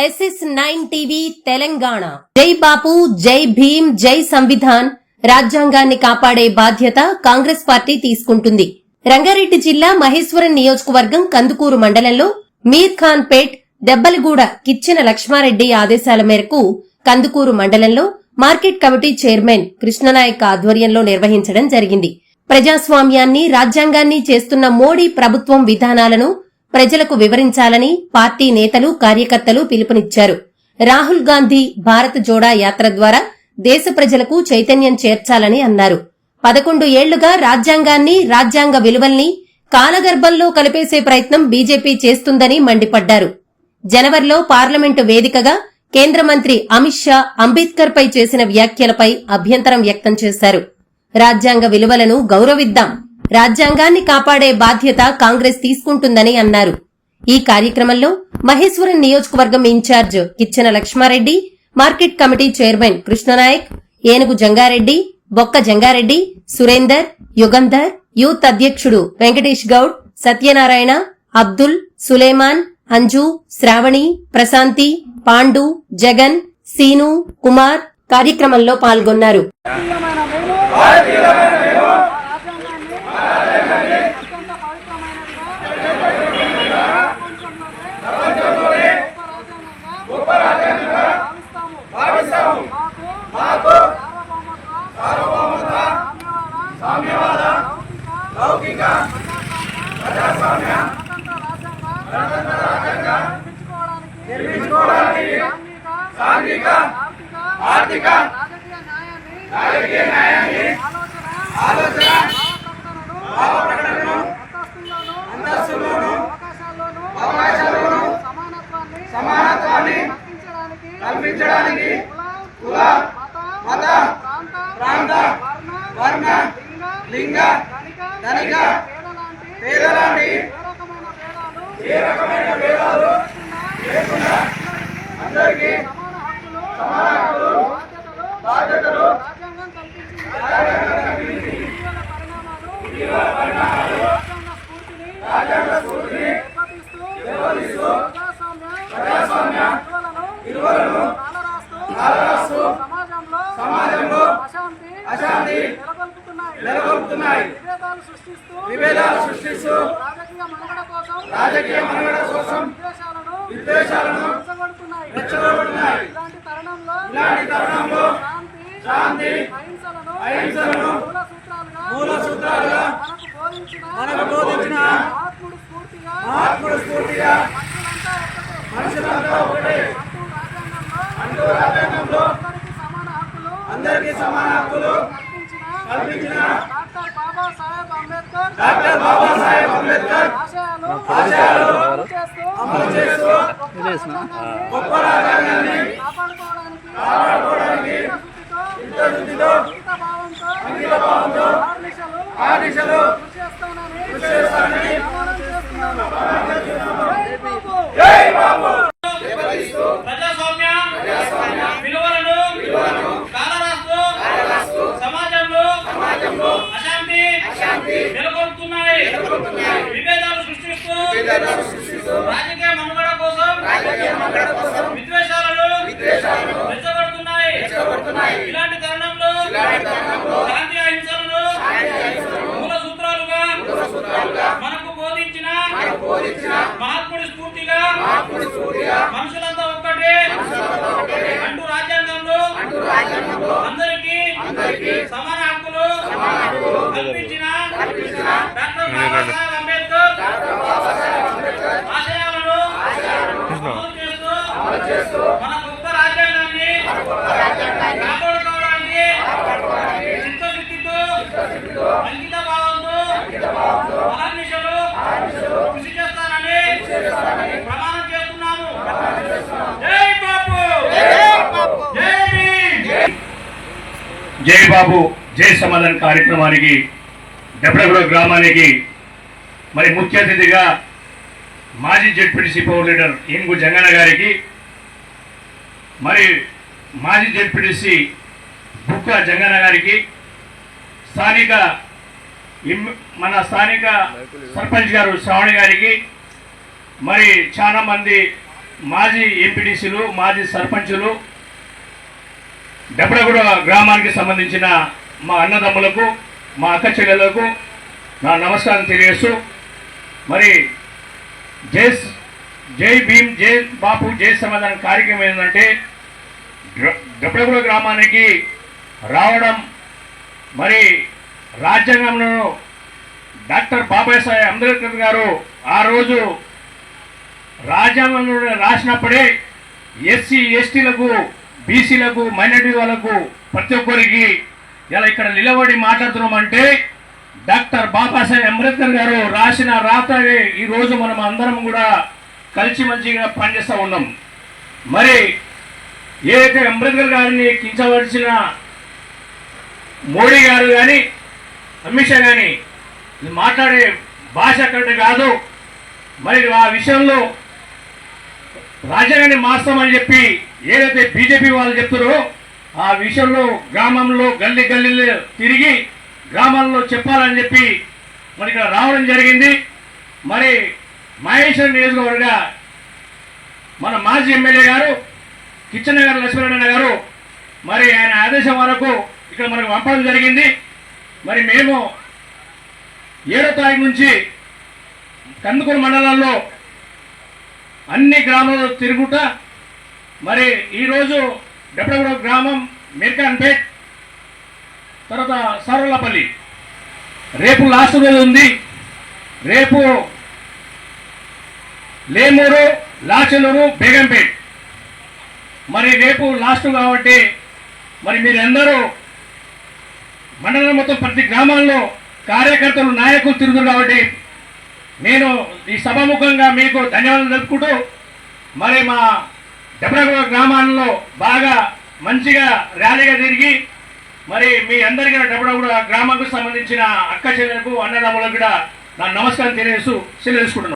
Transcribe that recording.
SS9 TV Telangana. జై బాపు, జై భీమ్, జై సంవిధాన్. రాజ్యాంగాన్ని కాపాడే బాధ్యత కాంగ్రెస్ పార్టీ తీసుకుంటుంది. రంగారెడ్డి జిల్లా మహేశ్వరం నియోజకవర్గం కందుకూరు మండలంలో మీర్ ఖాన్ పేట్, దెబ్బలగూడ కిచ్చెన లక్ష్మారెడ్డి ఆదేశాల మేరకు కందుకూరు మండలంలో మార్కెట్ కమిటీ చైర్మన్ కృష్ణనాయక్ ఆధ్వర్యంలో నిర్వహించడం జరిగింది. ప్రజాస్వామ్యాన్ని, రాజ్యాంగాన్ని చేస్తున్న మోడీ ప్రభుత్వం విధానాలను ప్రజలకు వివరించాలని పార్టీ నేతలు, కార్యకర్తలు పిలుపునిచ్చారు. రాహుల్ గాంధీ భారత్ జోడా యాత్ర ద్వారా దేశ ప్రజలకు చైతన్యం చేర్చాలని అన్నారు. 11 ఏళ్లుగా రాజ్యాంగాన్ని, రాజ్యాంగ విలువల్ని కాలగర్భంలో కలిపేసే ప్రయత్నం బీజేపీ చేస్తుందని మండిపడ్డారు. జనవరిలో పార్లమెంటు వేదికగా కేంద్ర మంత్రి అమిత్ షా అంబేద్కర్ పై చేసిన వ్యాఖ్యలపై అభ్యంతరం వ్యక్తం చేశారు. రాజ్యాంగ విలువలను గౌరవిద్దాం, రాజ్యాంగాన్ని కాపాడే బాధ్యత కాంగ్రెస్ తీసుకుంటుందని అన్నారు. ఈ కార్యక్రమంలో మహేశ్వరం నియోజకవర్గం incharge Kichchena Lakshma Reddy, market committee chairman Krishna Nayak, Enugu Janga Reddy, Bokka Janga Reddy, Surender, Yugandhar, youth అధ్యక్షుడు వెంకటేష్ గౌడ్, సత్యనారాయణ, అబ్దుల్, సులేమాన్, అంజు, శ్రావణి, ప్రశాంతి, పాండు, జగన్, సీను, కుమార్ కార్యక్రమంలో పాల్గొన్నారు. కల్పించడానికి కుల, మత, ప్రాంత, వర్ణ, లింగ, ధనిక, పేదలాంటి ఏ రకమైన భేదాలు లేకుండా అందరికీ సమాన హక్కులు, బాధ్యతలు ఇటీవల పరిణామాలు రాజ్యాంగ స్ఫూర్తిని దెబ్బతీస్తూ ప్రజాస్వామ్య విలువలను కాలరాస్తూ సమాజంలో అశాంతి నెలకొల్పుతున్నాయి. విభేదాలు సృష్టిస్తూ రాజకీయ మనుగడ కోసం విద్వేషాలను రెచ్చగొడుతున్నాయి. ఇలాంటి తరుణంలో శాంతి, అహింసలను మూల సూత్రాలుగా మనకు బోధించిన మహాత్ముడు స్ఫూర్తిగా మనుషులంతా ఒకటే అంటూ రాజ్యాంగంలో అందరికీ సమాన హక్కులు కల్పించిన డాక్టర్ బాబాసాహెబ్ అంబేద్కర్ ఆశయాలు అమలు చేస్తూ గొప్ప రాజ్యాంగాన్ని కాపాడుకోవడానికి చిత్తశుద్ధితో, అంకితభావంతో ఆ దిశలో కృషి చేస్తానని జై బాబు. ప్రజాస్వామ్య విలువలను కాలరాస్తూ సమాజంలో అశాంతి నెలకొల్పుతున్నాయి. విభేదాలు సృష్టిస్తూ రాజకీయ మనుగడ కోసం విద్వేషాలను రెచ్చగొడుతున్నాయి. ఇలాంటి తరుణంలో శాంతి, అహింసలను మూల సూత్రాలుగా మనకు బోధించిన మహాత్ముడి స్ఫూర్తిగా మనుషులంతా ఒక్కటే అంటూ రాజ్యాంగంలో అందరికీ సమాన హక్కులు కల్పించిన డాక్టర్ బాబాసాహెబ్ అంబేద్కర్ ఆశయాలను అమలు చేస్తూ మన గొప్ప రాజ్యాంగాన్ని కాపాడుకోవడానికి చిత్తశుద్ధితో, అంకిత భావంతో అహర్నిశలు కృషి చేస్తానని ప్రమాణం చేస్తున్నాము. జై బాపు, జై భీమ్. జై బాబు, జై సమాధాన్ కార్యక్రమానికి దెబ్బలగూడ గ్రామానికి మరి ముఖ్య అతిథిగా మాజీ జెడ్పీటీసీ పవర్ లీడర్ ఏనుగు జంగన్న గారికి, మరి మాజీ జెడ్పీటీసీ బుక్క జంగన్న గారికి, మన స్థానిక సర్పంచ్ గారు శ్రావణి గారికి, మరి చాలా మంది మాజీ ఎంపీటీసీలు, మాజీ సర్పంచులు, డెబ్రగూడ గ్రామానికి సంబంధించిన మా అన్నదమ్ములకు, మా అక్క చెల్లెలకు నా నమస్కారం తెలియజేస్తూ, మరి జై భీమ్, జై బాపు, జై సమాధానం కార్యక్రమం ఏంటంటే డెబ్రగూడ గ్రామానికి రావడం, మరి రాజ్యాంగంలో డాక్టర్ బాబాసాహెబ్ అంబేద్కర్ గారు ఆ రోజు రాజ్యాంగంలో రాసినప్పుడే ఎస్సీ ఎస్టీలకు, బీసీలకు, మైనారిటీ వాళ్ళకు ప్రతి ఒక్కరికి ఇలా ఇక్కడ నిలబడి మాట్లాడుతున్నామంటే డాక్టర్ బాబాసాహెబ్ అంబేద్కర్ గారు రాసిన రాతనే ఈరోజు మనం అందరం కూడా కలిసి మంచిగా పనిచేస్తూ ఉన్నాం. మరి ఏదైతే అంబేద్కర్ గారిని కించవలసిన మోడీ గారు కానీ, అమిత్ షా కానీ మాట్లాడే భాష అక్కడ కాదు. మరి ఆ విషయంలో రాజ్యాంగాన్ని మార్స్తామని చెప్పి ఏదైతే బీజేపీ వాళ్ళు చెప్తారో ఆ విషయంలో గ్రామంలో గల్లీ గల్లీలో తిరిగి గ్రామాల్లో చెప్పాలని చెప్పి మరి ఇక్కడ రావడం జరిగింది. మరి మహేశ్వరం నియోజకవర్గ మన మాజీ ఎమ్మెల్యే గారు కిచ్చన్న గారు, లక్ష్మీనారాయణ గారు మరి ఆయన ఆదేశం వరకు ఇక్కడ మనకు పంపడం జరిగింది. మరి మేము 7వ తారీఖు నుంచి కందుకూరు మండలాల్లో అన్ని గ్రామాల్లో తిరుగుతా, మరి ఈరోజు డెబ్రగూడ గ్రామం, మీర్ఖాన్పేట్, తర్వాత సారోలపల్లి రేపు లాస్ట్ రోజు ఉంది. రేపు లేమూరు, లాచెలూరు, బేగంపేట్ మరి రేపు లాస్ట్ కాబట్టి మరి మీరందరూ మండలం మొత్తం ప్రతి గ్రామాల్లో కార్యకర్తలు, నాయకులు తిరుగుతారు కాబట్టి నేను ఈ సభాముఖంగా మీకు ధన్యవాదాలు తెలుపుకుంటూ, మరి మా డెబ్రగూడ గ్రామాల్లో బాగా మంచిగా ర్యాలీగా తిరిగి మరి మీ అందరికీ డెబ్రగూడ గ్రామానికి సంబంధించిన అక్క చెల్లెలకు, అన్నదమ్ములకు కూడా నా నమస్కారం తెలియజేస్తూ సెలవు తీసుకుంటున్నాను.